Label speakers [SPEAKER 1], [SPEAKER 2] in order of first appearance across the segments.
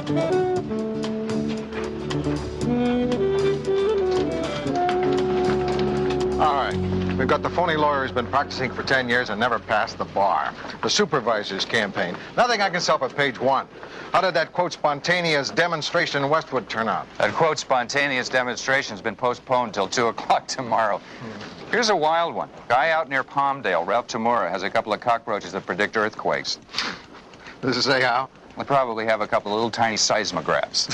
[SPEAKER 1] All right. We've got the phony lawyer who's been practicing for 10 years and never passed the bar. The supervisor's campaign. Nothing I can sell for page 1. How did that, quote, spontaneous demonstration in Westwood turn out?
[SPEAKER 2] That, quote, spontaneous demonstration's been postponed till 2 o'clock tomorrow. Here's a wild one. Guy out near Palmdale, Ralph Tamura, has a couple of cockroaches that predict earthquakes.
[SPEAKER 1] Does it say how?
[SPEAKER 2] They probably have a couple of little tiny seismographs.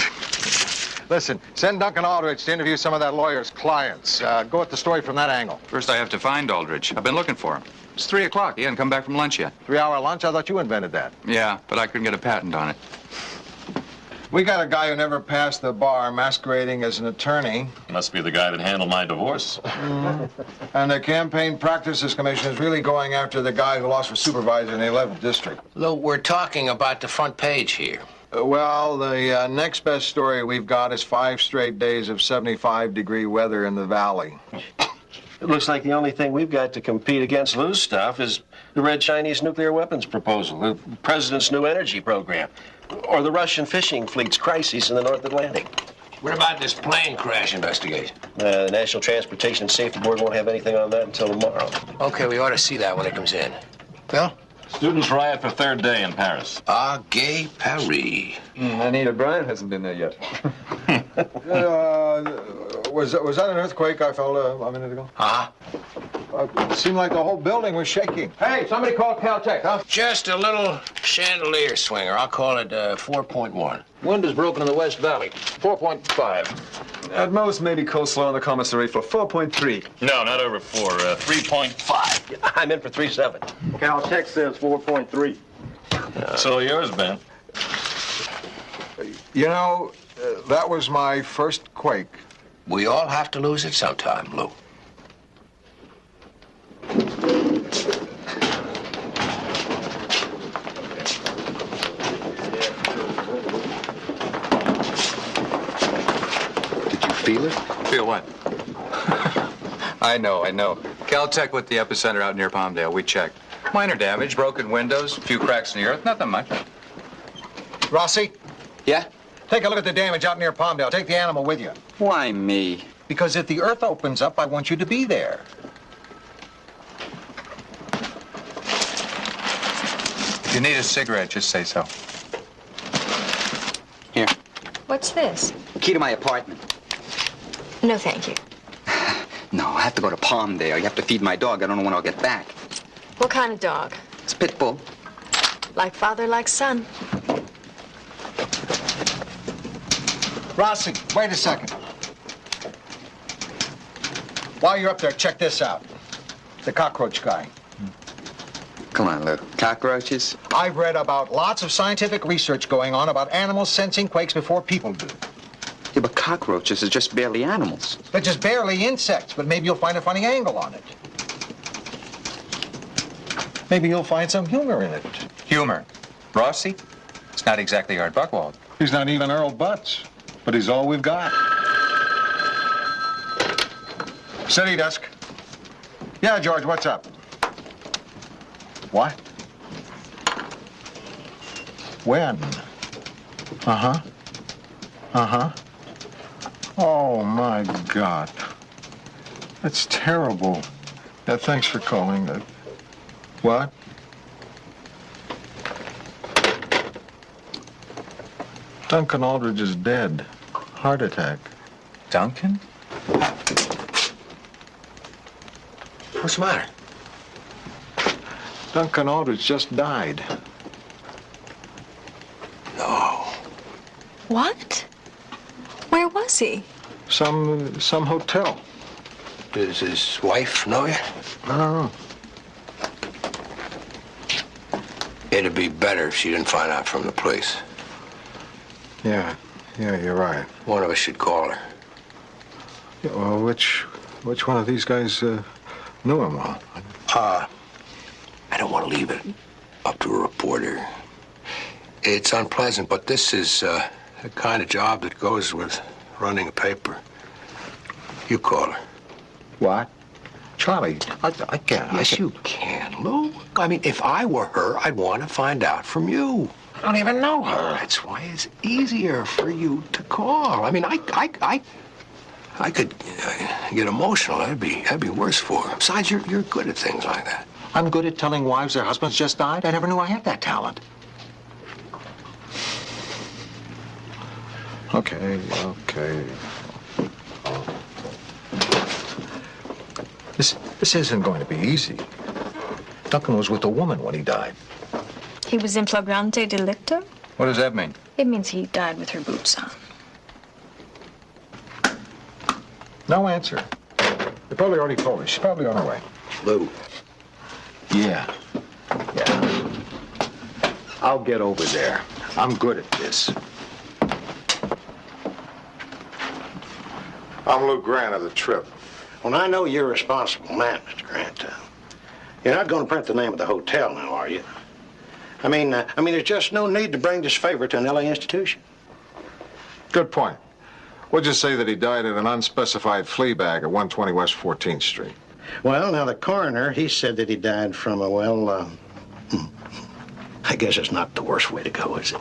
[SPEAKER 1] Listen, send Duncan Aldrich to interview some of that lawyer's clients. Go at the story from that angle.
[SPEAKER 2] First, I have to find Aldrich. I've been looking for him. It's 3 o'clock. He hasn't come back from lunch yet.
[SPEAKER 1] 3-hour lunch? I thought you invented that.
[SPEAKER 2] Yeah, but I couldn't get a patent on it.
[SPEAKER 1] We got a guy who never passed the bar masquerading as an attorney.
[SPEAKER 3] Must be the guy that handled my divorce.
[SPEAKER 1] And the Campaign Practices Commission is really going after the guy who lost for supervisor in the 11th district.
[SPEAKER 4] Lou, we're talking about the front page here.
[SPEAKER 1] Well, the next best story we've got is 5 straight days of 75-degree weather in the valley.
[SPEAKER 5] It looks like the only thing we've got to compete against Lou's stuff is the Red Chinese nuclear weapons proposal, the President's new energy program, or the Russian fishing fleet's crises in the North Atlantic.
[SPEAKER 4] What about this plane crash investigation?
[SPEAKER 5] The National Transportation and Safety Board won't have anything on that until tomorrow.
[SPEAKER 4] Okay, we ought to see that when it comes in. Bill?
[SPEAKER 3] Students riot for 3rd day in Paris.
[SPEAKER 4] Ah, gay Paris.
[SPEAKER 6] Anita Bryant hasn't been there yet.
[SPEAKER 1] Was that an earthquake I felt a minute ago?
[SPEAKER 4] Huh?
[SPEAKER 1] It seemed like the whole building was shaking. Hey, somebody call Caltech, huh?
[SPEAKER 4] Just a little chandelier swinger. I'll call it 4.1.
[SPEAKER 6] Wind is broken in the West Valley. 4.5.
[SPEAKER 7] At most, maybe coleslaw on the commissary for 4.3.
[SPEAKER 3] No, not over 4. 3.5.
[SPEAKER 5] I'm in for 3.7.
[SPEAKER 6] Caltech says 4.3.
[SPEAKER 3] So yours, Ben.
[SPEAKER 1] You know, that was my first quake.
[SPEAKER 4] We all have to lose it sometime, Lou.
[SPEAKER 2] Did you feel it? Feel what? I know. Caltech with the epicenter out near Palmdale. We checked. Minor damage, broken windows, a few cracks in the earth, nothing much.
[SPEAKER 1] Rossi,
[SPEAKER 8] Yeah?
[SPEAKER 1] take a look at the damage out near Palmdale. Take the animal with you.
[SPEAKER 8] Why me?
[SPEAKER 1] Because if the earth opens up, I want you to be there.
[SPEAKER 2] If you need a cigarette, just say so.
[SPEAKER 8] Here.
[SPEAKER 9] What's this?
[SPEAKER 8] Key to my apartment.
[SPEAKER 9] No, thank you.
[SPEAKER 8] No, I have to go to Palmdale. You have to feed my dog. I don't know when I'll get back.
[SPEAKER 9] What kind of dog?
[SPEAKER 8] It's pit bull.
[SPEAKER 9] Like father, like son.
[SPEAKER 1] Rossi, wait a second. While you're up there, check this out. The cockroach guy.
[SPEAKER 8] Come on, Lou. Cockroaches?
[SPEAKER 1] I've read about lots of scientific research going on about animals sensing quakes before people do.
[SPEAKER 8] Yeah, but cockroaches are just barely animals.
[SPEAKER 1] They're just barely insects, but maybe you'll find a funny angle on it. Maybe you'll find some humor in it.
[SPEAKER 2] Humor. Rossi? It's not exactly Art Buchwald.
[SPEAKER 1] He's not even Earl Butts, but he's all we've got. City desk. Yeah, George, what's up? What? When? Uh-huh. Uh-huh. Oh, my God. That's terrible. Yeah, thanks for calling. What? Duncan Aldrich is dead. Heart attack.
[SPEAKER 2] Duncan?
[SPEAKER 4] What's the matter?
[SPEAKER 1] Duncan Aldrich just died.
[SPEAKER 4] No.
[SPEAKER 9] What? Where was he?
[SPEAKER 1] Some hotel.
[SPEAKER 4] Does his wife know yet?
[SPEAKER 1] I don't know.
[SPEAKER 4] It'd be better if she didn't find out from the police.
[SPEAKER 1] Yeah, you're right.
[SPEAKER 4] One of us should call her.
[SPEAKER 1] Yeah, well, which one of these guys knew him well?
[SPEAKER 4] I don't want to leave it up to a reporter. It's unpleasant, but this is the kind of job that goes with running a paper. You call her.
[SPEAKER 1] What? Charlie, I can't.
[SPEAKER 4] Yes, you can, Lou. I mean, if I were her, I'd want to find out from you.
[SPEAKER 1] I don't even know her.
[SPEAKER 4] That's why it's easier for you to call. I mean, I could get emotional. That'd be worse for her. Besides, you're good at things like that.
[SPEAKER 1] I'm good at telling wives their husbands just died. I never knew I had that talent. Okay. This isn't going to be easy. Duncan was with a woman when he died.
[SPEAKER 9] He was in flagrante delicto?
[SPEAKER 2] What does that mean?
[SPEAKER 9] It means he died with her boots on.
[SPEAKER 1] No answer. They probably already told her. She's probably on her way.
[SPEAKER 4] Lou.
[SPEAKER 1] Yeah. I'll get over there. I'm good at this. I'm Lou Grant of the Trip.
[SPEAKER 10] Well, I know you're a responsible man, Mr. Grant. You're not going to print the name of the hotel now, are you? I mean, there's just no need to bring this favor to an L.A. institution.
[SPEAKER 1] Good point. We'll just say that he died in an unspecified flea bag at 120 West 14th Street.
[SPEAKER 10] Well, now, the coroner, he said that he died from I guess it's not the worst way to go, is it?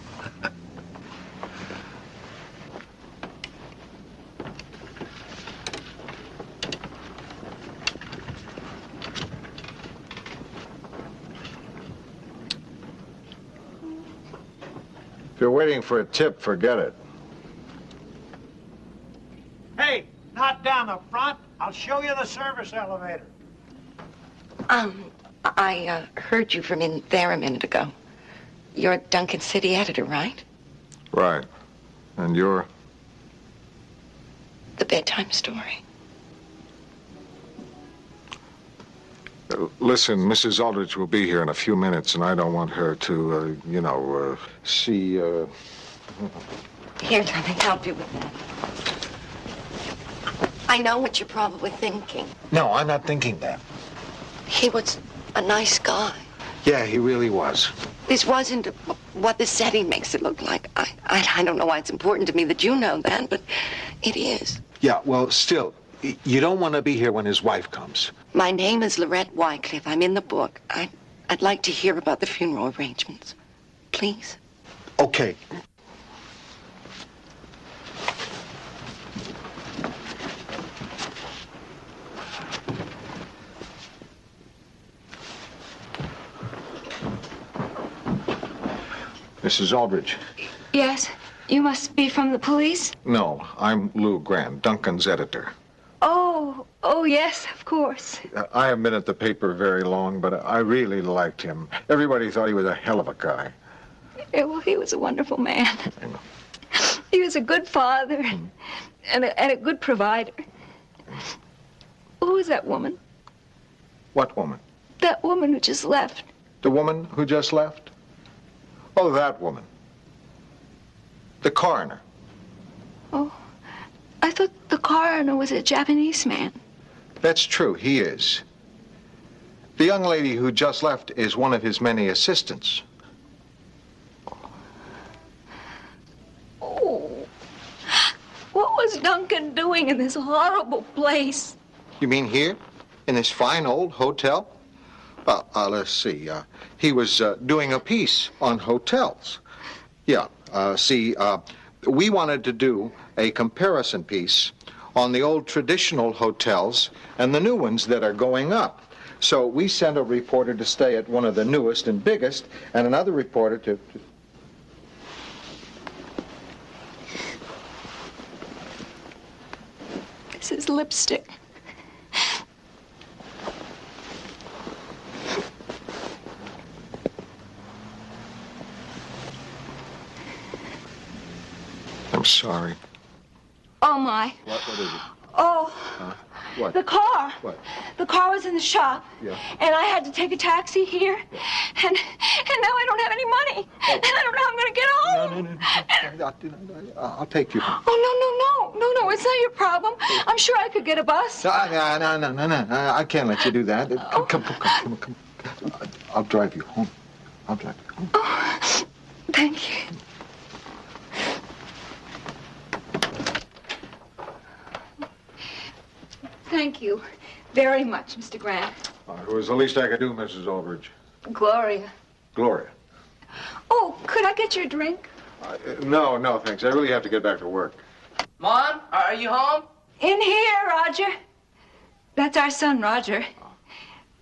[SPEAKER 1] If you're waiting for a tip, forget it.
[SPEAKER 11] Hey, not down the front. I'll show you the service elevator.
[SPEAKER 12] I heard you from in there a minute ago. You're Duncan City editor, right?
[SPEAKER 1] Right. And you're?
[SPEAKER 12] The bedtime story.
[SPEAKER 1] Listen, Mrs. Aldrich will be here in a few minutes, and I don't want her to, see,
[SPEAKER 12] Here, let me help you with that. I know what you're probably thinking.
[SPEAKER 1] No, I'm not thinking that.
[SPEAKER 12] He was a nice guy.
[SPEAKER 1] Yeah, he really was.
[SPEAKER 12] This wasn't what the setting makes it look like. I don't know why it's important to me that you know that, but it is.
[SPEAKER 1] Yeah, well, still, you don't want to be here when his wife comes.
[SPEAKER 12] My name is Lorette Wycliffe. I'm in the book. I'd like to hear about the funeral arrangements. Please?
[SPEAKER 1] Okay. Mrs. Aldrich.
[SPEAKER 13] Yes? You must be from the police?
[SPEAKER 1] No, I'm Lou Grant, Duncan's editor.
[SPEAKER 13] Oh, yes, of course.
[SPEAKER 1] I haven't been at the paper very long, but I really liked him. Everybody thought he was a hell of a guy.
[SPEAKER 13] Yeah, well, he was a wonderful man.
[SPEAKER 1] I know.
[SPEAKER 13] He was a good father and a good provider. Who was that woman?
[SPEAKER 1] What woman?
[SPEAKER 13] That woman who just left.
[SPEAKER 1] The woman who just left? Oh, that woman. The coroner.
[SPEAKER 13] Oh, I thought the coroner was a Japanese man.
[SPEAKER 1] That's true, he is. The young lady who just left is one of his many assistants.
[SPEAKER 13] Oh, what was Duncan doing in this horrible place?
[SPEAKER 1] You mean here? In this fine old hotel? Well, let's see. He was doing a piece on hotels. Yeah, we wanted to do a comparison piece on the old traditional hotels and the new ones that are going up. So we sent a reporter to stay at one of the newest and biggest, and another reporter to...
[SPEAKER 13] This is lipstick.
[SPEAKER 1] I'm sorry.
[SPEAKER 13] Oh, my.
[SPEAKER 1] What is it?
[SPEAKER 13] Oh.
[SPEAKER 1] What?
[SPEAKER 13] The car.
[SPEAKER 1] What?
[SPEAKER 13] The car was in the shop.
[SPEAKER 1] Yeah.
[SPEAKER 13] And I had to take a taxi here. Yeah. And now I don't have any money. Oh. And I don't know how I'm going to get home.
[SPEAKER 1] No. I'll take you home.
[SPEAKER 13] Oh, no. It's not your problem. I'm sure I could get a bus.
[SPEAKER 1] No. I can't let you do that. Come. I'll drive you home.
[SPEAKER 13] Oh, thank you. Thank you very much, Mr. Grant.
[SPEAKER 1] It was the least I could do, Mrs. Aldrich.
[SPEAKER 13] Gloria.
[SPEAKER 1] Gloria.
[SPEAKER 13] Oh, could Could I get you a drink?
[SPEAKER 1] No, thanks. I really have to get back to work.
[SPEAKER 14] Mom, are you home?
[SPEAKER 13] In here, Roger. That's our son, Roger.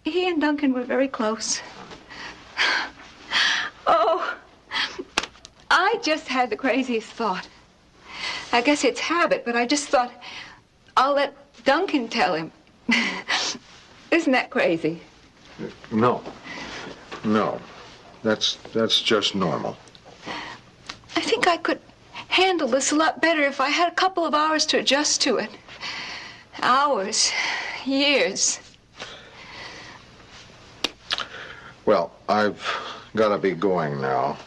[SPEAKER 13] He and Duncan were very close. Oh, I just had the craziest thought. I guess it's habit, but I just thought I'll let Duncan tell him. Isn't that crazy?
[SPEAKER 1] No. That's just normal.
[SPEAKER 13] I think I could handle this a lot better if I had a couple of hours to adjust to it. Hours, years.
[SPEAKER 1] Well, I've got to be going now.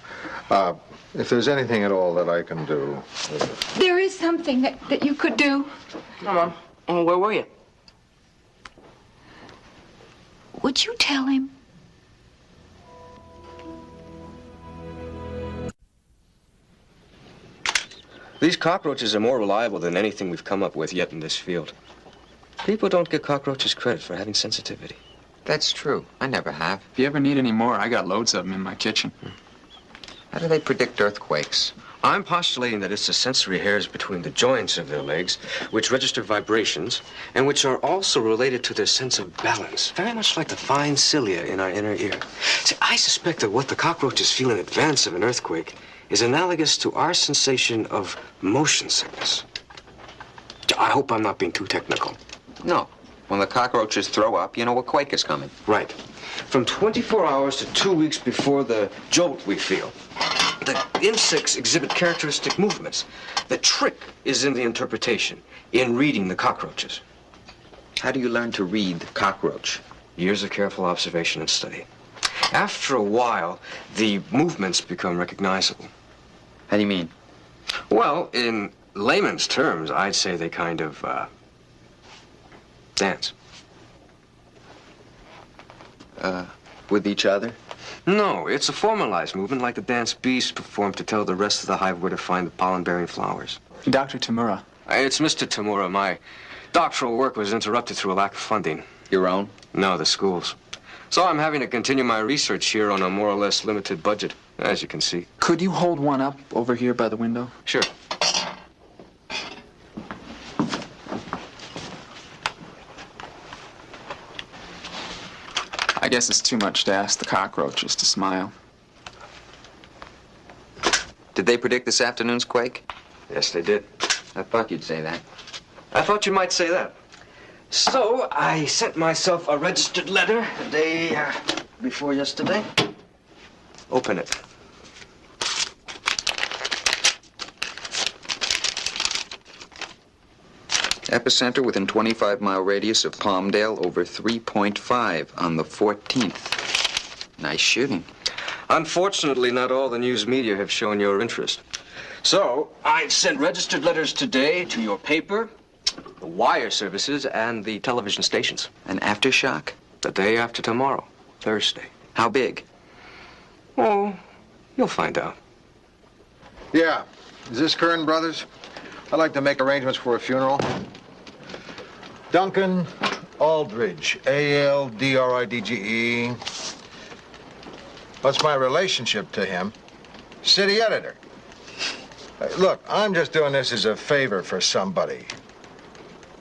[SPEAKER 1] If there's anything at all that I can do...
[SPEAKER 13] There is something that you could do.
[SPEAKER 14] No, Mom. Where were you?
[SPEAKER 13] Would you tell him?
[SPEAKER 5] These cockroaches are more reliable than anything we've come up with yet in this field. People don't give cockroaches credit for having sensitivity.
[SPEAKER 8] That's true. I never have.
[SPEAKER 15] If you ever need any more, I got loads of them in my kitchen.
[SPEAKER 8] How do they predict earthquakes?
[SPEAKER 5] I'm postulating that it's the sensory hairs between the joints of their legs which register vibrations and which are also related to their sense of balance, very much like the fine cilia in our inner ear. See, I suspect that what the cockroaches feel in advance of an earthquake is analogous to our sensation of motion sickness. I hope I'm not being too technical.
[SPEAKER 8] No. When the cockroaches throw up, you know a quake is coming.
[SPEAKER 5] Right. From 24 hours to 2 weeks before the jolt we feel, the insects exhibit characteristic movements. The trick is in the interpretation, in reading the cockroaches.
[SPEAKER 8] How do you learn to read the cockroach?
[SPEAKER 5] Years of careful observation and study. After a while, the movements become recognizable.
[SPEAKER 8] How do you mean?
[SPEAKER 5] Well, in layman's terms, I'd say they kind of, dance.
[SPEAKER 8] With each other?
[SPEAKER 5] No, it's a formalized movement like the dance bees perform to tell the rest of the hive where to find the pollen-bearing flowers.
[SPEAKER 15] Dr. Tamura.
[SPEAKER 5] It's Mr. Tamura. My doctoral work was interrupted through a lack of funding.
[SPEAKER 8] Your own?
[SPEAKER 5] No, the school's. So I'm having to continue my research here on a more or less limited budget, as you can see.
[SPEAKER 15] Could you hold one up over here by the window?
[SPEAKER 5] Sure.
[SPEAKER 15] I guess it's too much to ask the cockroaches to smile.
[SPEAKER 8] Did they predict this afternoon's quake?
[SPEAKER 5] Yes, they did.
[SPEAKER 8] I thought you'd say that.
[SPEAKER 5] I thought you might say that. So I sent myself a registered letter the day before yesterday. Open it.
[SPEAKER 8] Epicenter within 25-mile radius of Palmdale, over 3.5 on the 14th. Nice shooting.
[SPEAKER 5] Unfortunately, not all the news media have shown your interest. So I sent registered letters today to your paper, the wire services, and the television stations.
[SPEAKER 8] An aftershock?
[SPEAKER 5] The day after tomorrow, Thursday.
[SPEAKER 8] How big?
[SPEAKER 5] Oh, you'll find out.
[SPEAKER 1] Yeah. Is this Kern Brothers? I'd like to make arrangements for a funeral. Duncan Aldridge, A-L-D-R-I-D-G-E. What's my relationship to him? City editor. Look, I'm just doing this as a favor for somebody.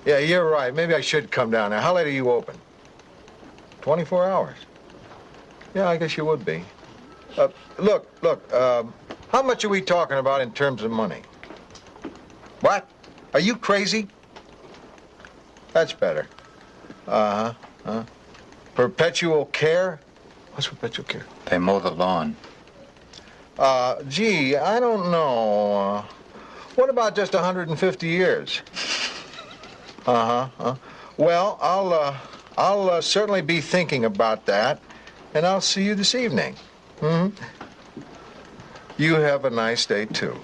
[SPEAKER 1] Yeah, you're right. Maybe I should come down there. How late are you open? 24 hours. Yeah, I guess you would be. Look, how much are we talking about in terms of money? What? Are you crazy? That's better. Perpetual care? What's perpetual care?
[SPEAKER 2] They mow the lawn.
[SPEAKER 1] Gee, I don't know. What about just 150 years? Well, I'll certainly be thinking about that, and I'll see you this evening. You have a nice day, too.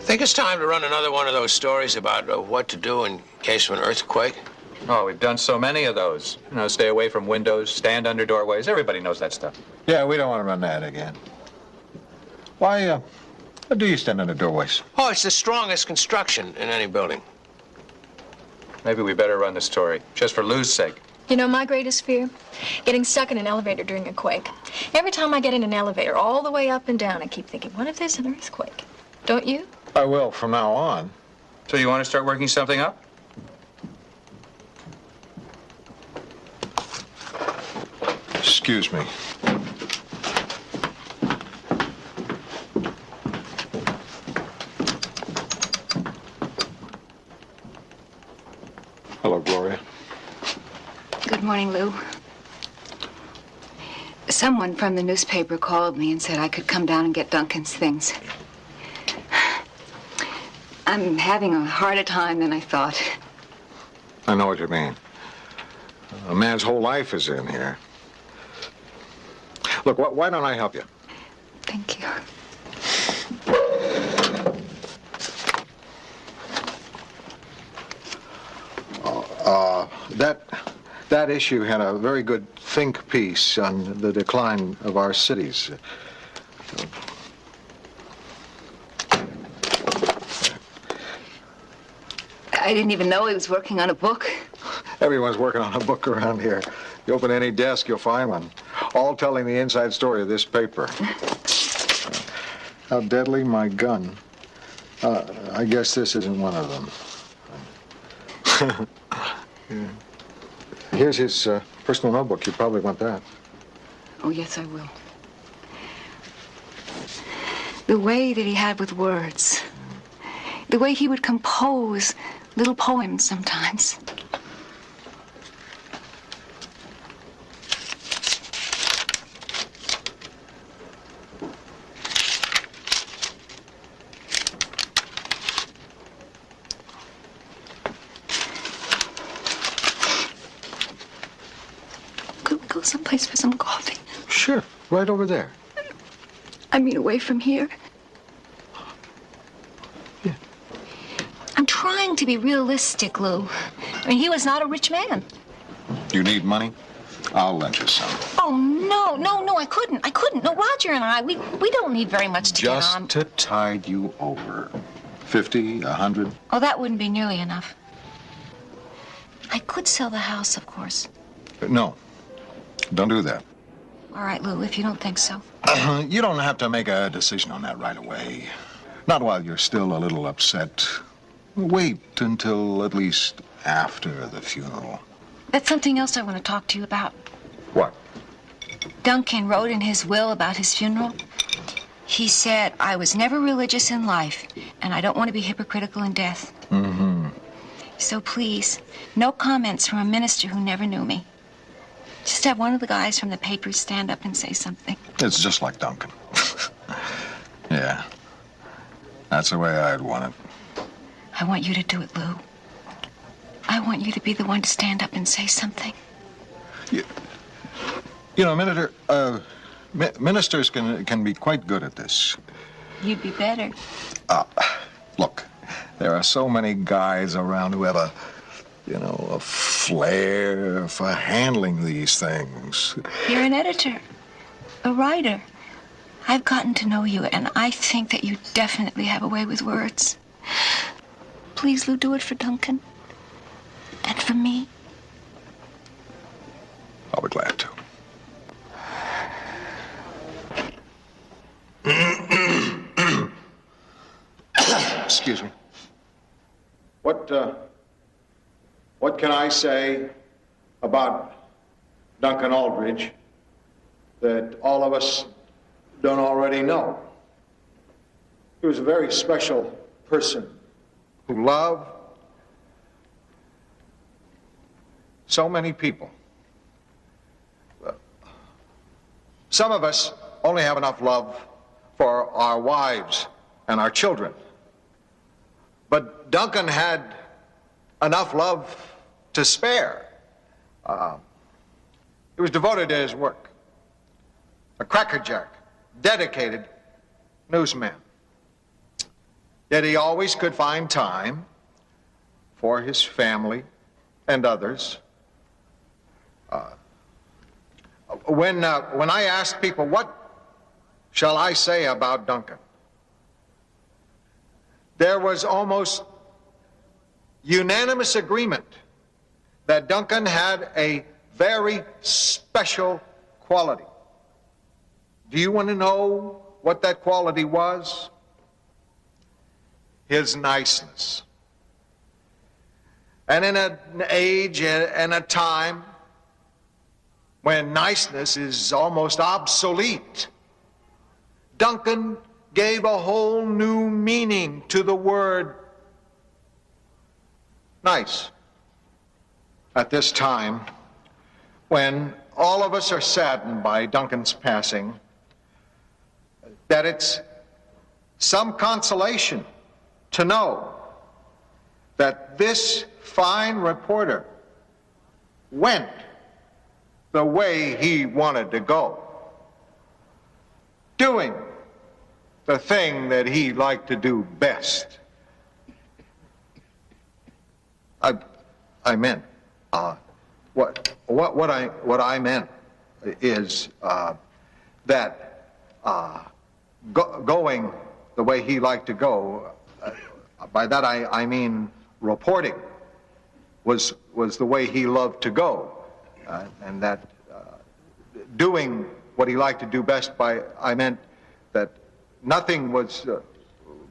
[SPEAKER 4] Think it's time to run another one of those stories about what to do in case of an earthquake?
[SPEAKER 2] Oh, we've done so many of those. You know, stay away from windows, stand under doorways. Everybody knows that stuff.
[SPEAKER 1] Yeah, we don't want to run that again. Why What do you stand in the doorways?
[SPEAKER 4] Oh, it's the strongest construction in any building.
[SPEAKER 2] Maybe we better run the story, just for Lou's sake.
[SPEAKER 9] You know, my greatest fear? Getting stuck in an elevator during a quake. Every time I get in an elevator, all the way up and down, I keep thinking, what if there's an earthquake? Don't you?
[SPEAKER 1] I will from now on.
[SPEAKER 2] So you want to start working something up?
[SPEAKER 1] Excuse me. Hello, Gloria.
[SPEAKER 13] Good morning, Lou. Someone from the newspaper called me and said I could come down and get Duncan's things. I'm having a harder time than I thought.
[SPEAKER 1] I know what you mean. A man's whole life is in here. Look, why don't I help you?
[SPEAKER 13] Thank you.
[SPEAKER 1] That issue had a very good think piece on the decline of our cities.
[SPEAKER 13] I didn't even know he was working on a book.
[SPEAKER 1] Everyone's working on a book around here. You open any desk, you'll find one. All telling the inside story of this paper. How deadly my gun. I guess this isn't one of them. Yeah. Here's his personal notebook. You probably want that.
[SPEAKER 13] Oh, yes, I will. The way that he had with words. The way he would compose little poems sometimes. Go someplace for some coffee.
[SPEAKER 1] Sure, right over there.
[SPEAKER 13] I mean, away from here.
[SPEAKER 1] Yeah.
[SPEAKER 13] I'm trying to be realistic, Lou. I mean, he was not a rich man.
[SPEAKER 1] You need money? I'll lend you some.
[SPEAKER 13] Oh, no, I couldn't. No, Roger and I, we don't need very much to get on.
[SPEAKER 1] Just to tide you over. 50, 100.
[SPEAKER 13] Oh, that wouldn't be nearly enough. I could sell the house, of course.
[SPEAKER 1] No, don't do that.
[SPEAKER 13] All right, Lou, if you don't think so.
[SPEAKER 1] You don't have to make a decision on that right away. Not while you're still a little upset. Wait until at least after the funeral.
[SPEAKER 13] That's something else I want to talk to you about.
[SPEAKER 1] What?
[SPEAKER 13] Duncan wrote in his will about his funeral. He said, I was never religious in life, and I don't want to be hypocritical in death.
[SPEAKER 1] Mm-hmm.
[SPEAKER 13] So please, no comments from a minister who never knew me. Just have one of the guys from the papers stand up and say something.
[SPEAKER 1] It's just like Duncan. Yeah. That's the way I'd want it.
[SPEAKER 13] I want you to do it, Lou. I want you to be the one to stand up and say something.
[SPEAKER 1] You know, ministers can be quite good at this.
[SPEAKER 13] You'd be better.
[SPEAKER 1] Look, there are so many guys around who have a flair for handling these things.
[SPEAKER 13] You're an editor, a writer. I've gotten to know you, and I think that you definitely have a way with words. Please, Lou, do it for Duncan. And for me.
[SPEAKER 1] I'll be glad to. Excuse me. What can I say about Duncan Aldridge that all of us don't already know? He was a very special person who loved so many people. Some of us only have enough love for our wives and our children. But Duncan had enough love to spare. He was devoted to his work. A crackerjack, dedicated newsman. Yet he always could find time for his family and others. When I asked people, what shall I say about Duncan? there was almost unanimous agreement that Duncan had a very special quality. Do you want to know what that quality was? His niceness. And in an age and a time when niceness is almost obsolete, Duncan gave a whole new meaning to the word nice. At this time, when all of us are saddened by Duncan's passing, that it's some consolation to know that this fine reporter went the way he wanted to go, doing the thing that he liked to do best. I meant, what I meant is that going the way he liked to go, by that I mean reporting was the way he loved to go, and that doing what he liked to do best, I meant that nothing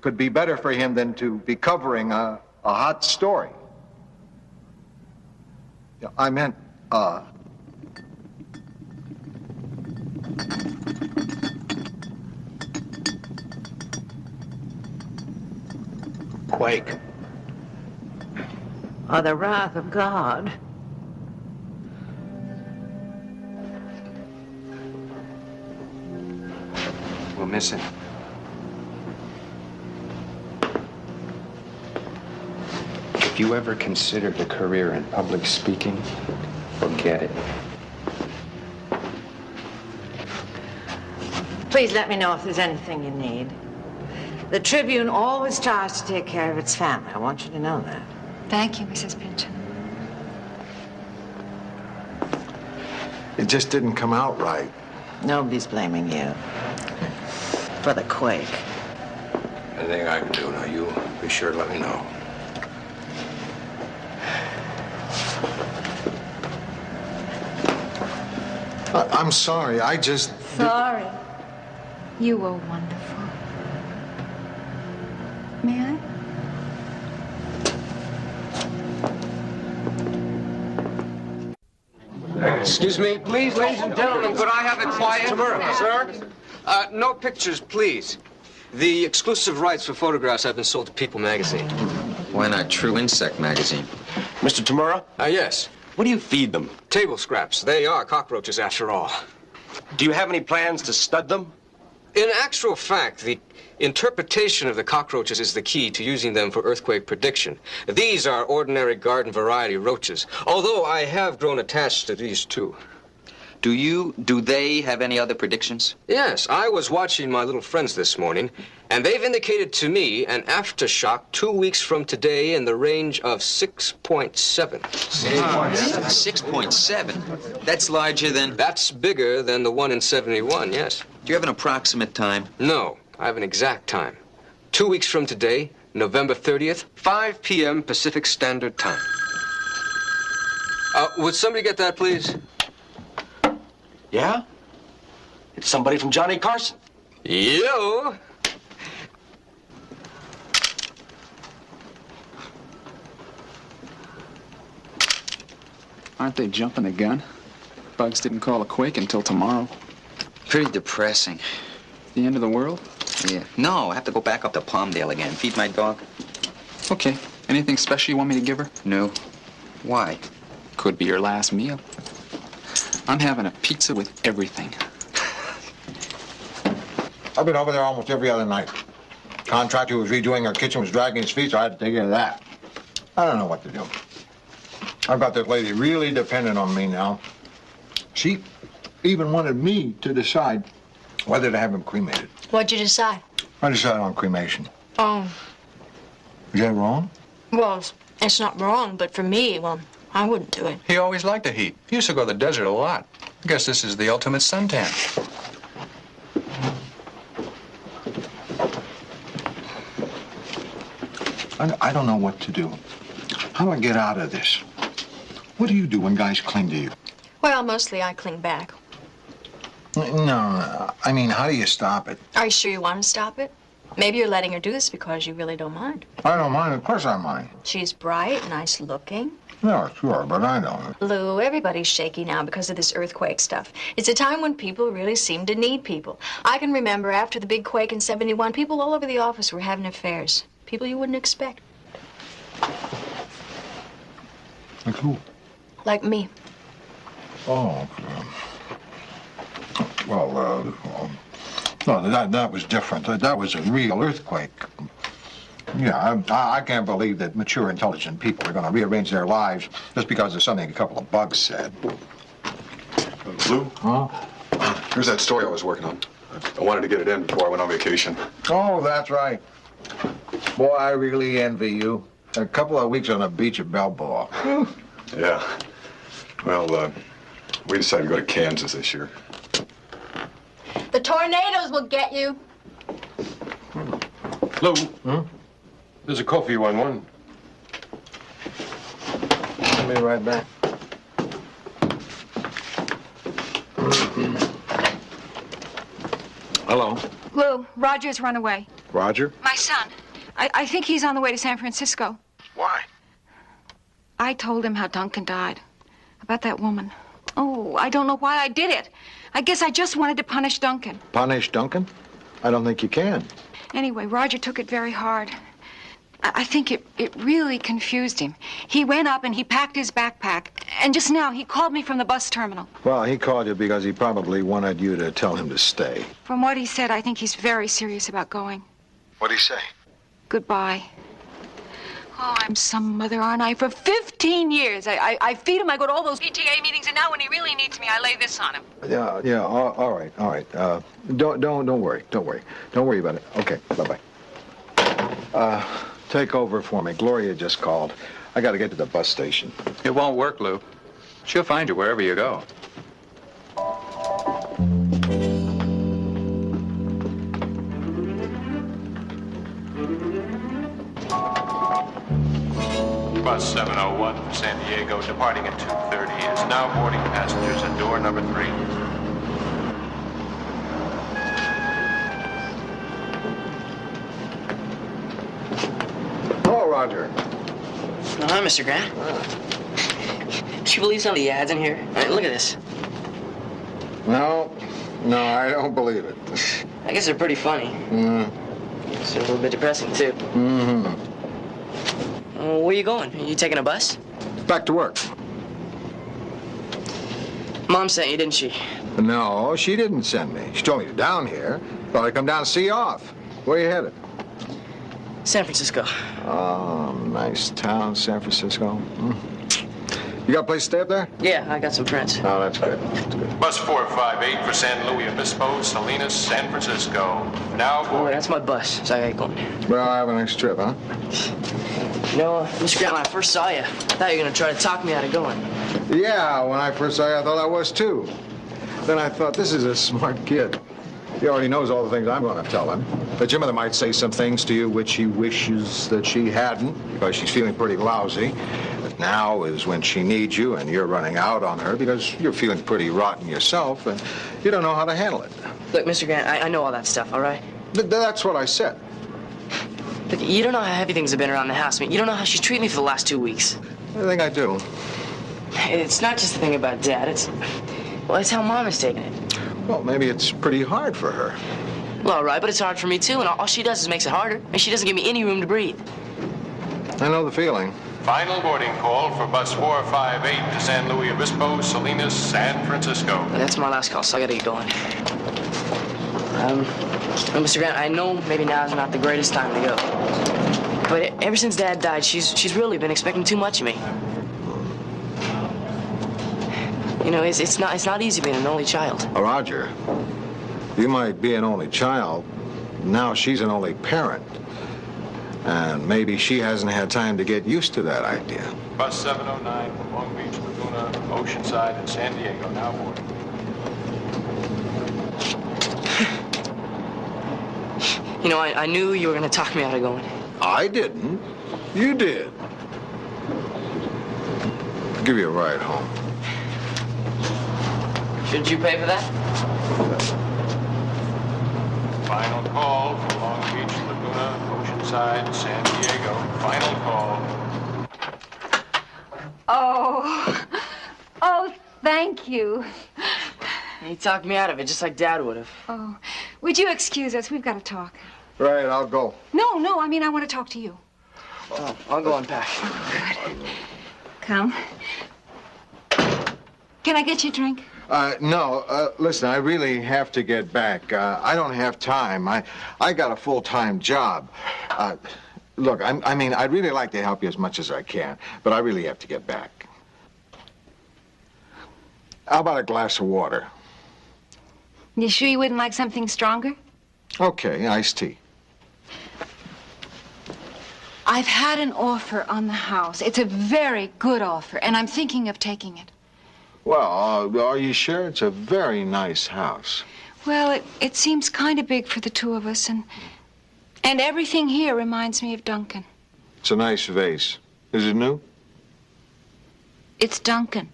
[SPEAKER 1] could be better for him than to be covering a hot story. I meant,
[SPEAKER 10] Quake.
[SPEAKER 16] Or the wrath of God.
[SPEAKER 8] We'll miss him. If you ever considered a career in public speaking, forget it.
[SPEAKER 16] Please let me know if there's anything you need. The Tribune always tries to take care of its family. I want you to know that.
[SPEAKER 9] Thank you, Mrs. Pynchon.
[SPEAKER 1] it just didn't come out right.
[SPEAKER 16] Nobody's blaming you for the quake.
[SPEAKER 4] Anything I can do now, you be sure to let me know.
[SPEAKER 1] I'm sorry, I just...
[SPEAKER 13] Sorry. You were wonderful. May I?
[SPEAKER 17] Excuse me, please, ladies and gentlemen, could I have it quiet? Sir? No pictures, please. The exclusive rights for photographs have been sold to People magazine.
[SPEAKER 8] Why not True Insect magazine?
[SPEAKER 5] Mr. Tamura?
[SPEAKER 17] Yes.
[SPEAKER 5] What do you feed them?
[SPEAKER 17] Table scraps. They are cockroaches, after all.
[SPEAKER 5] Do you have any plans to stud them?
[SPEAKER 17] In actual fact, the interpretation of the cockroaches is the key to using them for earthquake prediction. These are ordinary garden variety roaches, although I have grown attached to these too.
[SPEAKER 8] Do they have any other predictions?
[SPEAKER 17] Yes, I was watching my little friends this morning, and they've indicated to me an aftershock 2 weeks from today in the range of 6.7.
[SPEAKER 8] 6.7? That's larger than...
[SPEAKER 17] That's bigger than the one in 71, yes.
[SPEAKER 8] Do you have an approximate time?
[SPEAKER 17] No, I have an exact time. 2 weeks from today, November 30th, 5 p.m. Pacific Standard Time. Would somebody get that, please?
[SPEAKER 5] Yeah? It's somebody from Johnny Carson.
[SPEAKER 17] Yo!
[SPEAKER 15] Aren't they jumping the gun? Bugs didn't call a quake until tomorrow.
[SPEAKER 8] Pretty depressing.
[SPEAKER 15] The end of the world?
[SPEAKER 8] Yeah. No, I have to go back up to Palmdale again. Feed my dog.
[SPEAKER 15] Okay. Anything special you want me to give her?
[SPEAKER 8] No. Why?
[SPEAKER 15] Could be your last meal. I'm having a pizza with everything.
[SPEAKER 1] I've been over there almost every other night. Contractor who was redoing our kitchen was dragging his feet, so I had to take care of that. I don't know what to do. I've got this lady really dependent on me now. She even wanted me to decide whether to have him cremated.
[SPEAKER 9] What'd you decide?
[SPEAKER 1] I decided on cremation.
[SPEAKER 9] Oh,
[SPEAKER 1] Is that wrong?
[SPEAKER 9] well, it's not wrong, but for me, well, I wouldn't do it.
[SPEAKER 2] He always liked the heat. He used to go to the desert a lot. I guess this is the ultimate suntan.
[SPEAKER 1] I don't know what to do. How do I get out of this? What do you do when guys cling to you?
[SPEAKER 9] Well, mostly I cling back.
[SPEAKER 1] No, I mean, how do you stop it?
[SPEAKER 9] Are you sure you want to stop it? Maybe you're letting her do this because you really don't mind.
[SPEAKER 1] I don't mind. Of course I mind.
[SPEAKER 9] She's bright, nice looking.
[SPEAKER 1] No, sure, but I don't.
[SPEAKER 9] Lou, everybody's shaky now because of this earthquake stuff. It's a time when people really seem to need people. I can remember after the big quake in '71, people all over the office were having affairs. People you wouldn't expect.
[SPEAKER 1] Like who?
[SPEAKER 9] Like me.
[SPEAKER 1] Oh, no, that was different. That was a real earthquake. Yeah, I can't believe that mature, intelligent people are going to rearrange their lives just because of something a couple of bugs said.
[SPEAKER 7] Lou?
[SPEAKER 1] Huh?
[SPEAKER 7] Here's that story I was working on. I wanted to get it in before I went on vacation.
[SPEAKER 1] Oh, that's right. Boy, I really envy you. A couple of weeks on the beach at Balboa.
[SPEAKER 7] Yeah. Well, we decided to go to Kansas this year.
[SPEAKER 9] The tornadoes will get you.
[SPEAKER 5] Lou, there's a coffee you want.
[SPEAKER 1] I'll be right back. Hello.
[SPEAKER 13] Lou, Roger's run away.
[SPEAKER 1] Roger?
[SPEAKER 13] My son. I think he's on the way to San Francisco.
[SPEAKER 1] Why?
[SPEAKER 13] I told him how Duncan died. About that woman. Oh, I don't know why I did it. I guess I just wanted to punish Duncan.
[SPEAKER 1] Punish Duncan? I don't think you can.
[SPEAKER 13] Anyway, Roger took it very hard. I think it really confused him. He went up and he packed his backpack. And just now, he called me from the bus terminal.
[SPEAKER 1] Well, he called you because he probably wanted you to tell him to stay.
[SPEAKER 13] From what he said, I think he's very serious about going.
[SPEAKER 1] What'd he say?
[SPEAKER 13] Goodbye. Oh, I'm some mother, aren't I? For 15 years, I feed him, I go to all those PTA meetings, and now when he really needs me, I lay this on him.
[SPEAKER 1] Yeah, all right. Don't worry. Don't worry about it. Okay, bye-bye. Take over for me. Gloria just called. I got to get to the bus station.
[SPEAKER 2] It won't work, Lou. She'll find you wherever you go.
[SPEAKER 18] Bus 701 for San Diego, departing at 2:30, is now boarding passengers at door number 3.
[SPEAKER 1] Hello, Roger.
[SPEAKER 14] Oh, hi, Mr. Grant. Did you believe some of the ads in here? Look at this.
[SPEAKER 1] No, I don't believe it.
[SPEAKER 14] I guess they're pretty funny. It's a little bit depressing, too. Where are you going? Are you taking a bus?
[SPEAKER 1] Back to work.
[SPEAKER 14] Mom sent you, didn't she?
[SPEAKER 1] No, she didn't send me. She told me you're down here. Thought I'd come down and see you off. Where are you headed?
[SPEAKER 14] San Francisco.
[SPEAKER 1] Oh, nice town, San Francisco. You got a place to stay up there?
[SPEAKER 14] Yeah, I got some friends.
[SPEAKER 1] Oh, that's good.
[SPEAKER 18] Bus 458 for San Luis Obispo, Salinas, San Francisco. Now
[SPEAKER 14] boarding. Oh, that's my bus, so I got going.
[SPEAKER 1] Well, have a nice trip, huh?
[SPEAKER 14] You know, Mr. Grant, when I first saw you, I thought you were going to try to talk me out of going.
[SPEAKER 1] Yeah, when I first saw you, I thought I was, too. Then I thought, this is a smart kid. He already knows all the things I'm going to tell him. But your mother might say some things to you which she wishes that she hadn't, because she's feeling pretty lousy. But now is when she needs you, and you're running out on her because you're feeling pretty rotten yourself, and you don't know how to handle it.
[SPEAKER 14] Look, Mr. Grant, I know all that stuff, all right?
[SPEAKER 1] That's what I said.
[SPEAKER 14] Look, you don't know how heavy things have been around the house. I mean, you don't know how she's treated me for the last 2 weeks.
[SPEAKER 1] I think I do.
[SPEAKER 14] It's not just the thing about Dad. It's how Mom is taking it.
[SPEAKER 1] Well, maybe it's pretty hard for her.
[SPEAKER 14] Well, all right, but it's hard for me, too, and all she does is makes it harder. And she doesn't give me any room to breathe.
[SPEAKER 1] I know the feeling.
[SPEAKER 18] Final boarding call for Bus 458 to San Luis Obispo, Salinas, San Francisco.
[SPEAKER 14] That's my last call, so I gotta get going. Mr. Grant, I know maybe now is not the greatest time to go. But ever since Dad died, she's really been expecting too much of me. You know, it's not easy being an only child.
[SPEAKER 1] Oh, Roger, you might be an only child. Now she's an only parent. And maybe she hasn't had time to get used to that idea.
[SPEAKER 18] Bus 709 from Long Beach, Laguna, Oceanside, and San Diego, now boarding.
[SPEAKER 14] You know, I knew you were going to talk me out of going.
[SPEAKER 1] I didn't. You did. I'll give you a ride home.
[SPEAKER 14] Shouldn't you pay for that?
[SPEAKER 18] Final call from Long Beach, Laguna, Oceanside, San Diego. Final call.
[SPEAKER 13] Oh, thank you.
[SPEAKER 14] He talked me out of it, just like Dad would have.
[SPEAKER 13] Oh, would you excuse us? We've got to talk.
[SPEAKER 1] Right, I'll go.
[SPEAKER 13] No, I mean, I want to talk to you.
[SPEAKER 14] Oh, I'll go unpack.
[SPEAKER 13] Come. Can I get you a drink?
[SPEAKER 1] No, listen, I really have to get back. I don't have time. I got a full-time job. Look, I mean, I'd really like to help you as much as I can, but I really have to get back. How about a glass of water?
[SPEAKER 13] You sure you wouldn't like something stronger?
[SPEAKER 1] Okay, iced tea.
[SPEAKER 13] I've had an offer on the house. It's a very good offer, and I'm thinking of taking it.
[SPEAKER 1] Well, are you sure? It's a very nice house.
[SPEAKER 13] Well, it seems kind of big for the two of us, and everything here reminds me of Duncan.
[SPEAKER 1] It's a nice vase. Is it new?
[SPEAKER 13] It's Duncan.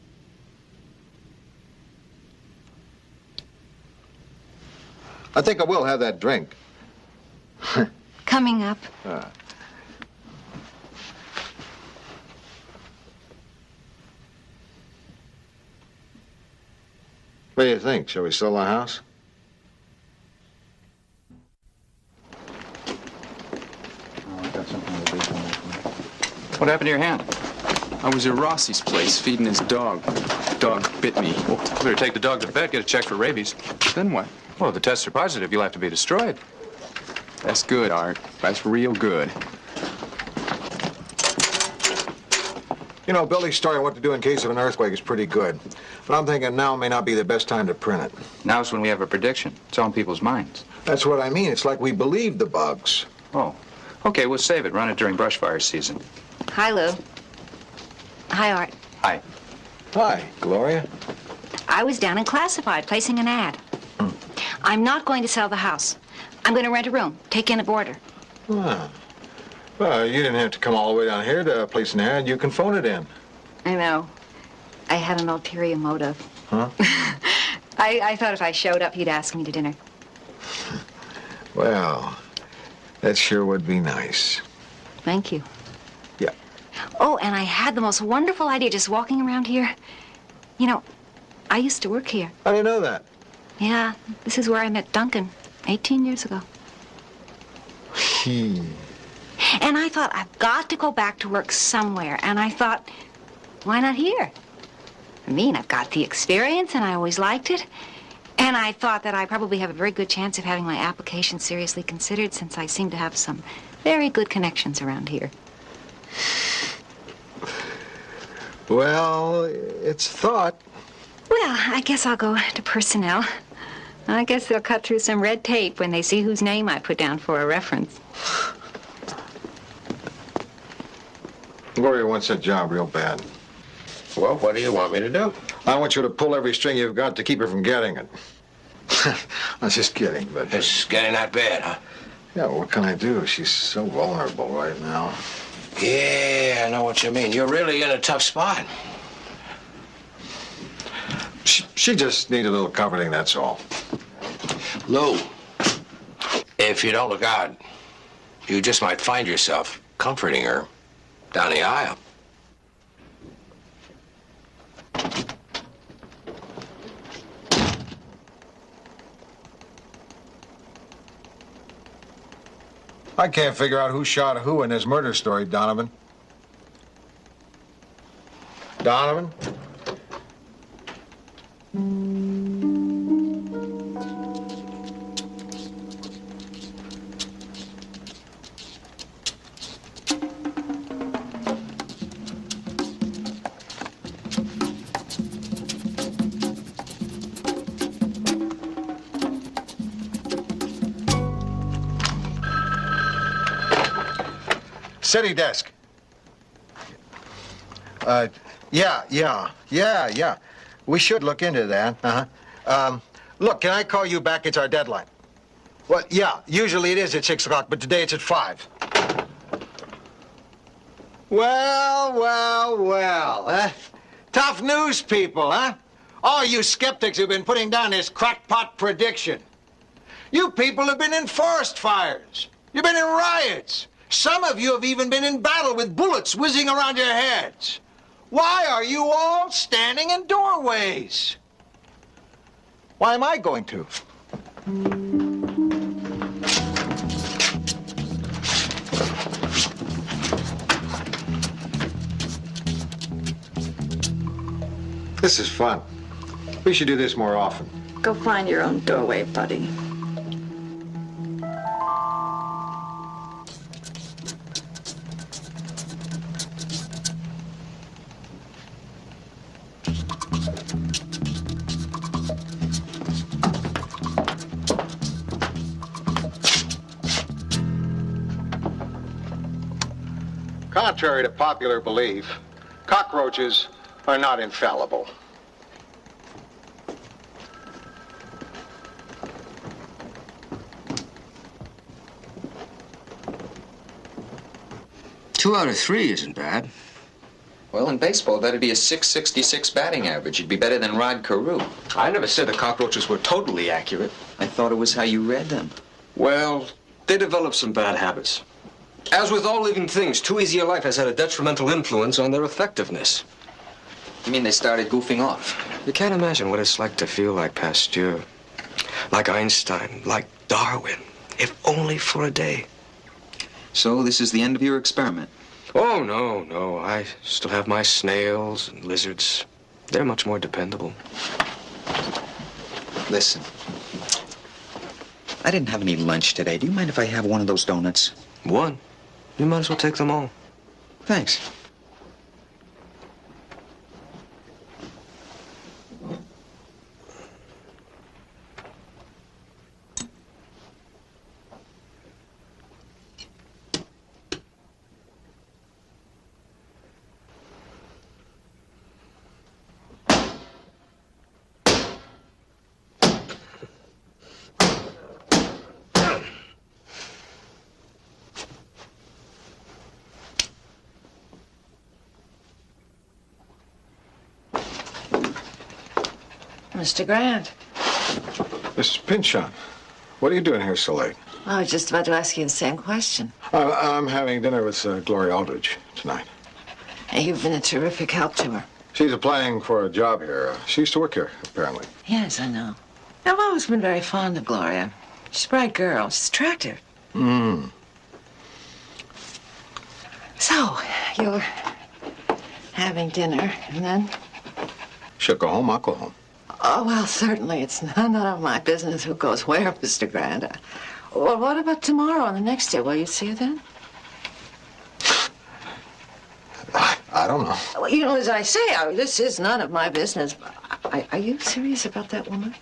[SPEAKER 1] I think I will have that drink.
[SPEAKER 13] Coming up.
[SPEAKER 1] What do you think? Shall we sell the house?
[SPEAKER 15] What happened to your hand? I was at Rossi's place feeding his dog. Dog bit me.
[SPEAKER 2] Well, better take the dog to the vet, get a check for rabies.
[SPEAKER 15] Then what?
[SPEAKER 2] Well, if the tests are positive, you'll have to be destroyed.
[SPEAKER 15] That's good, Art. That's real good.
[SPEAKER 1] You know, Billy's story on what to do in case of an earthquake is pretty good. But I'm thinking now may not be the best time to print it.
[SPEAKER 2] Now's when we have a prediction. It's on people's minds.
[SPEAKER 1] That's what I mean. It's like we believe the bugs.
[SPEAKER 2] Oh. Okay, we'll save it. Run it during brush fire season.
[SPEAKER 13] Hi, Lou. Hi, Art.
[SPEAKER 2] Hi.
[SPEAKER 1] Hi, Gloria.
[SPEAKER 13] I was down in Classified placing an ad. I'm not going to sell the house. I'm going to rent a room, take in a boarder.
[SPEAKER 1] Ah. Well, you didn't have to come all the way down here to place an ad. You can phone it in.
[SPEAKER 13] I know. I had an ulterior motive.
[SPEAKER 1] Huh?
[SPEAKER 13] I thought if I showed up, you'd ask me to dinner.
[SPEAKER 1] Well, that sure would be nice.
[SPEAKER 13] Thank you.
[SPEAKER 1] Yeah.
[SPEAKER 13] Oh, and I had the most wonderful idea just walking around here. You know, I used to work here.
[SPEAKER 1] I didn't know that.
[SPEAKER 13] Yeah, this is where I met Duncan 18 years ago. And I thought, I've got to go back to work somewhere. And I thought, why not here? I mean, I've got the experience, and I always liked it. And I thought that I probably have a very good chance of having my application seriously considered, since I seem to have some very good connections around here.
[SPEAKER 1] Well, it's thought.
[SPEAKER 13] Well, I guess I'll go to personnel. I guess they'll cut through some red tape when they see whose name I put down for a reference.
[SPEAKER 1] Gloria wants that job real bad.
[SPEAKER 4] Well, what do you want me to do?
[SPEAKER 1] I want you to pull every string you've got to keep her from getting it. I was just kidding, but...
[SPEAKER 4] It's getting that bad, huh?
[SPEAKER 1] Yeah, what can I do? She's so vulnerable right now.
[SPEAKER 4] Yeah, I know what you mean. You're really in a tough spot.
[SPEAKER 1] She just needs a little comforting, that's all.
[SPEAKER 4] Lou, if you don't look out, you just might find yourself comforting her down the aisle.
[SPEAKER 1] I can't figure out who shot who in this murder story, Donovan. Donovan? City desk. Yeah. We should look into that. Look, can I call you back? It's our deadline. Well, yeah, usually it is at 6 o'clock, but today it's at 5. Well, well, well. Tough news, people, huh? All you skeptics who've been putting down this crackpot prediction. You people have been in forest fires. You've been in riots. Some of you have even been in battle with bullets whizzing around your heads. Why are you all standing in doorways? Why am I going to? This is fun. We should do this more often.
[SPEAKER 13] Go find your own doorway, buddy.
[SPEAKER 1] Contrary to popular belief, cockroaches are not infallible.
[SPEAKER 17] Two out of three isn't bad.
[SPEAKER 8] Well, in baseball, that'd be a .666 batting average. You'd be better than Rod Carew.
[SPEAKER 17] I never said the cockroaches were totally accurate.
[SPEAKER 8] I thought it was how you read them.
[SPEAKER 17] Well, they developed some bad habits. As with all living things, too easy a life has had a detrimental influence on their effectiveness.
[SPEAKER 8] You mean they started goofing off?
[SPEAKER 17] You can't imagine what it's like to feel like Pasteur, like Einstein, like Darwin, if only for a day.
[SPEAKER 8] So this is the end of your experiment?
[SPEAKER 17] Oh, no. I still have my snails and lizards. They're much more dependable.
[SPEAKER 8] Listen, I didn't have any lunch today. Do you mind if I have one of those donuts?
[SPEAKER 17] One? You might as well take them all.
[SPEAKER 8] Thanks.
[SPEAKER 16] Mr. Grant.
[SPEAKER 1] Mrs. Pynchon, what are you doing here so late?
[SPEAKER 16] I was just about to ask you the same question.
[SPEAKER 1] I'm having dinner with Gloria Aldrich tonight.
[SPEAKER 16] Hey, you've been a terrific help to her.
[SPEAKER 1] She's applying for a job here. She used to work here, apparently.
[SPEAKER 16] Yes, I know. I've always been very fond of Gloria. She's a bright girl. She's attractive. So, you're having dinner, and then?
[SPEAKER 1] She'll go home, I'll go home.
[SPEAKER 16] Oh, well, certainly. It's none of my business who goes where, Mr. Grant. Well, what about tomorrow and the next day? Will you see her then?
[SPEAKER 1] I don't know.
[SPEAKER 16] Well, you know, as I say, this is none of my business. Are you serious about that woman?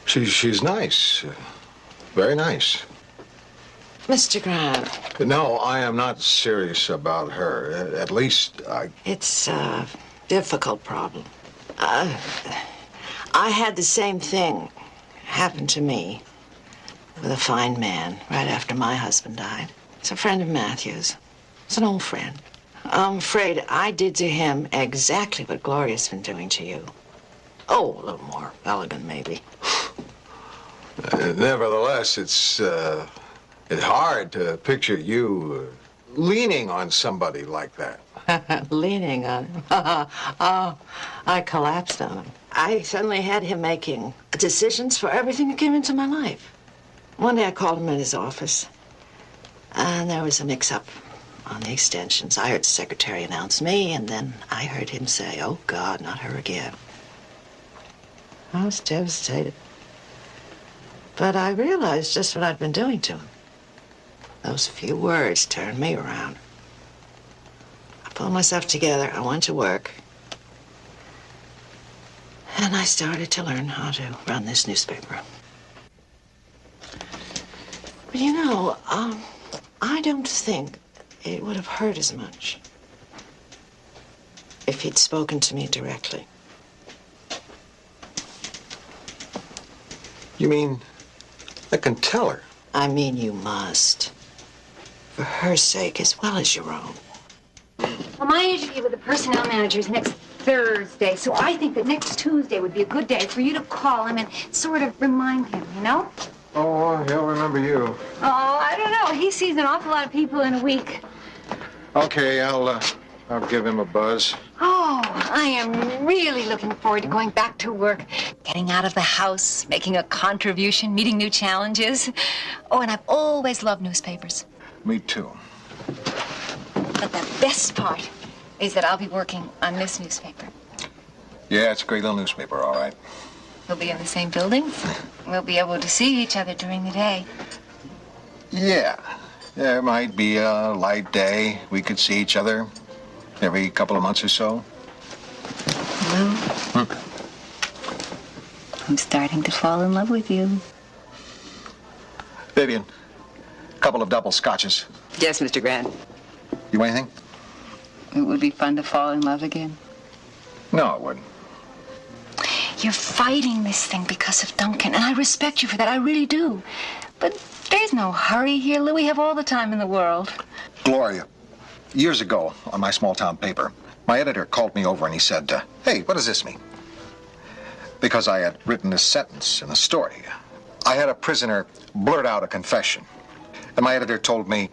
[SPEAKER 1] She's nice. Very nice.
[SPEAKER 16] Mr. Grant.
[SPEAKER 1] No, I am not serious about her. At least I...
[SPEAKER 16] It's a difficult problem. I had the same thing happen to me with a fine man right after my husband died. It's a friend of Matthew's. It's an old friend. I'm afraid I did to him exactly what Gloria's been doing to you. Oh, a little more elegant, maybe.
[SPEAKER 1] Nevertheless, it's hard to picture you leaning on somebody like that.
[SPEAKER 16] Leaning on him? Oh, I collapsed on him. I suddenly had him making decisions for everything that came into my life. One day I called him in his office, and there was a mix-up on the extensions. I heard the secretary announce me, and then I heard him say, "Oh, God, not her again." I was devastated. But I realized just what I'd been doing to him. Those few words turned me around. I pulled myself together. I went to work. And I started to learn how to run this newspaper. But you know, I don't think it would have hurt as much if he'd spoken to me directly.
[SPEAKER 4] You mean I can tell her?
[SPEAKER 16] I mean, you must. For her sake as well as your own.
[SPEAKER 13] Well, my interview with the personnel manager is next Thursday, so I think that next Tuesday would be a good day for you to call him and sort of remind him, you know?
[SPEAKER 1] Oh, he'll remember you.
[SPEAKER 13] Oh, I don't know. He sees an awful lot of people in a week.
[SPEAKER 1] Okay, I'll give him a buzz.
[SPEAKER 13] Oh, I am really looking forward to going back to work, getting out of the house, making a contribution, meeting new challenges. Oh, and I've always loved newspapers.
[SPEAKER 1] Me too.
[SPEAKER 13] But the best part is that I'll be working on this newspaper.
[SPEAKER 1] Yeah, it's a great little newspaper, all right.
[SPEAKER 13] We'll be in the same building. We'll be able to see each other during the day.
[SPEAKER 1] Yeah. There might be a light day. We could see each other every couple of months or so.
[SPEAKER 13] Lou, I'm starting to fall in love with you.
[SPEAKER 1] Vivian, a couple of double scotches.
[SPEAKER 19] Yes, Mr. Grant.
[SPEAKER 1] You want anything?
[SPEAKER 19] It would be fun to fall in love again.
[SPEAKER 1] No, it wouldn't.
[SPEAKER 13] You're fighting this thing because of Duncan, and I respect you for that. I really do. But there's no hurry here, Lou. We have all the time in the world.
[SPEAKER 1] Gloria, years ago on my small town paper, my editor called me over and he said, hey, what does this mean? Because I had written this sentence in the story. I had a prisoner blurt out a confession. And my editor told me,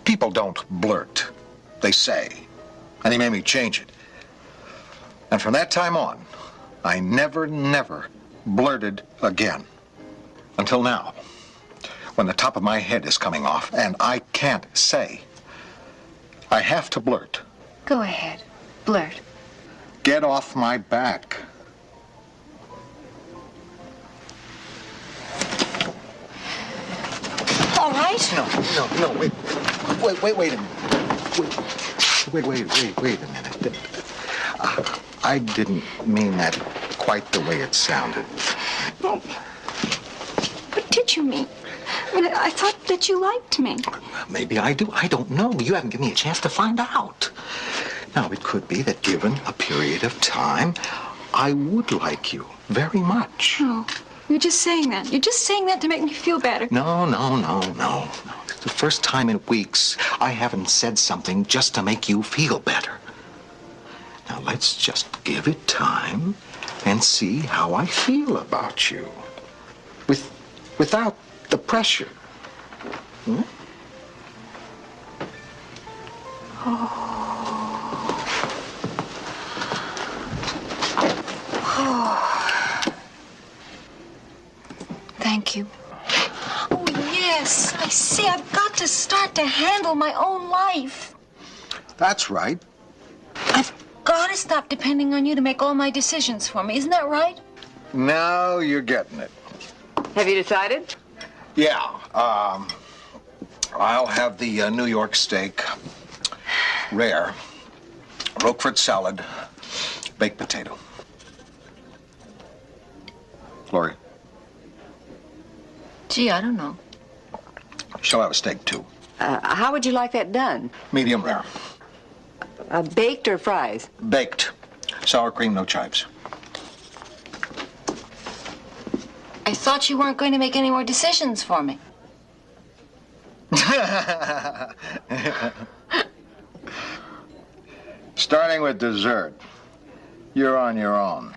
[SPEAKER 1] people don't blurt, they say. And he made me change it. And from that time on, I never blurted again. Until now, when the top of my head is coming off and I can't say, I have to blurt.
[SPEAKER 13] Go ahead. Blurt.
[SPEAKER 1] Get off my back.
[SPEAKER 13] All right.
[SPEAKER 1] No, wait a minute. Wait a minute. I didn't mean that quite the way it sounded.
[SPEAKER 13] Well, what did you mean? I mean, I thought that you liked me.
[SPEAKER 1] Maybe I do. I don't know. You haven't given me a chance to find out. Now, it could be that given a period of time, I would like you very much.
[SPEAKER 13] Oh, you're just saying that. You're just saying that to make me feel better.
[SPEAKER 1] No. It's the first time in weeks I haven't said something just to make you feel better. Now, let's just give it time and see how I feel about you. Without the pressure. Hmm?
[SPEAKER 13] Thank you. Oh, yes. I see. I've got to start to handle my own life.
[SPEAKER 1] That's right.
[SPEAKER 13] I've got to stop depending on you to make all my decisions for me. Isn't that right?
[SPEAKER 1] Now you're getting it.
[SPEAKER 19] Have you decided?
[SPEAKER 1] Yeah. I'll have the New York steak, rare, Roquefort salad, baked potato. Gloria.
[SPEAKER 13] Gee, I don't know.
[SPEAKER 1] She'll have a steak, too.
[SPEAKER 19] How would you like that done?
[SPEAKER 1] Medium rare.
[SPEAKER 19] Baked or fries?
[SPEAKER 1] Baked. Sour cream, no chives.
[SPEAKER 13] I thought you weren't going to make any more decisions for me.
[SPEAKER 1] Starting with dessert. You're on your own.